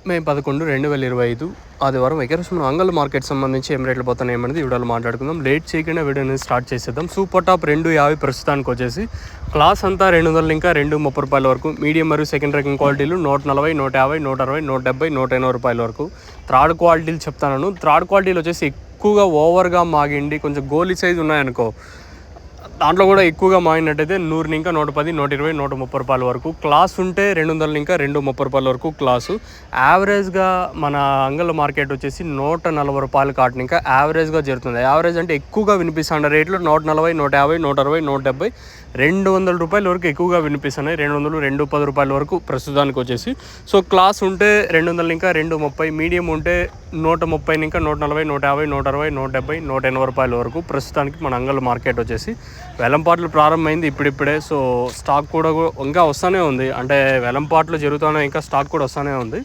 మే 11, 2025 ఆదివారం ఈరోజు మనం అంగల్ మార్కెట్ సంబంధించి ఏం రేట్లు పోతున్నాయి ఏమనేది వీడియోలో మాట్లాడుకుందాం. లేట్ చేయకుండా వీడియోని స్టార్ట్ చేసేద్దాం. సూపర్ టాప్ 250 ప్రస్తుతానికి వచ్చేసి క్లాస్ అంతా 200 ఇంకా 230 రూపాయల వరకు. మీడియం మరియు సెకండ్ ర్యాంకింగ్ క్వాలిటీలు 140, 150, 160, 170, 180 రూపాయల వరకు. థర్డ్ క్వాలిటీలు చెప్తాను. థర్డ్ క్వాలిటీలు వచ్చేసి ఎక్కువగా ఓవర్గా మాగిండి కొంచెం గోలీ సైజు ఉన్నాయనుకో, దాంట్లో కూడా ఎక్కువగా మాగినట్టయితే 100 ఇంకా 110, 120, 130 రూపాయల వరకు. క్లాస్ ఉంటే 200 ఇంకా 230 రూపాయల వరకు క్లాసు. యావరేజ్గా మన అంగల్ మార్కెట్ వచ్చేసి 140 రూపాయలు కాటన్ ఇంకా యావరేజ్గా జరుగుతుంది. యావరేజ్ అంటే ఎక్కువగా వినిపిస్తున్న రేట్లు 140, 150, 160, 170, 200 రూపాయల వరకు ఎక్కువగా వినిపిస్తున్నాయి. 200, 210 రూపాయల వరకు ప్రస్తుతానికి వచ్చేసి. సో క్లాస్ ఉంటే 200 ఇంకా 230, మీడియం ఉంటే 130 ఇంకా 140, 150, 160, 170, 180 రూపాయల వరకు ప్రస్తుతానికి మన అంగల్ మార్కెట్ వచ్చేసి. వేలంపాట్లు ప్రారంభమైంది ఇప్పుడిప్పుడే. సో స్టాక్ కూడా ఇంకా వస్తూనే ఉంది, అంటే వేలంపాట్లు జరుగుతూనే ఇంకా స్టాక్ కూడా వస్తూనే ఉంది.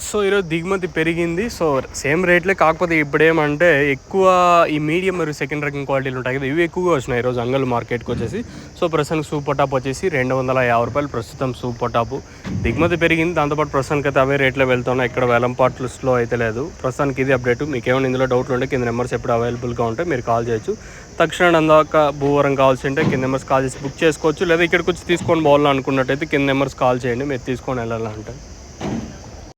సో ఈరోజు దిగుమతి పెరిగింది. సో సేమ్ రేట్లే, కాకపోతే ఇప్పుడేమంటే ఎక్కువ ఈ మీడియం మరియు సెకండ్ ర్యాంకింగ్ క్వాలిటీలు ఉంటాయి కదా, ఇవి ఎక్కువగా వచ్చినాయి ఈరోజు అంగల్ మార్కెట్కి వచ్చేసి. సో ప్రస్తుతానికి సూపర్ టాప్ వచ్చేసి 250 రూపాయలు ప్రస్తుతం సూపర్ టాపు. దిగుమతి పెరిగింది, దాంతోపాటు ప్రస్తుతానికి అయితే అవే రేట్లో వెళ్తున్నాయి. ఇక్కడ వేలంపాట్లు స్లో అయితే లేదు. ప్రస్తుతానికి ఇది అప్డేట్. మీకు ఏమైనా ఇందులో డౌట్లు ఉంటే కింద నెంబర్స్ ఎప్పుడు అవైలబుల్గా ఉంటే మీరు కాల్ చేయొచ్చు. తక్షణ అందాక భూవరం కావాల్సి ఉంటే కింద నెంబర్స్ కాల్ చేసి బుక్ చేసుకోవచ్చు. లేదా ఇక్కడికి వచ్చి తీసుకొని పోవాలనుకున్నట్టయితే కింద నెంబర్స్ కాల్ చేయండి, మీరు తీసుకొని వెళ్ళాలంటే.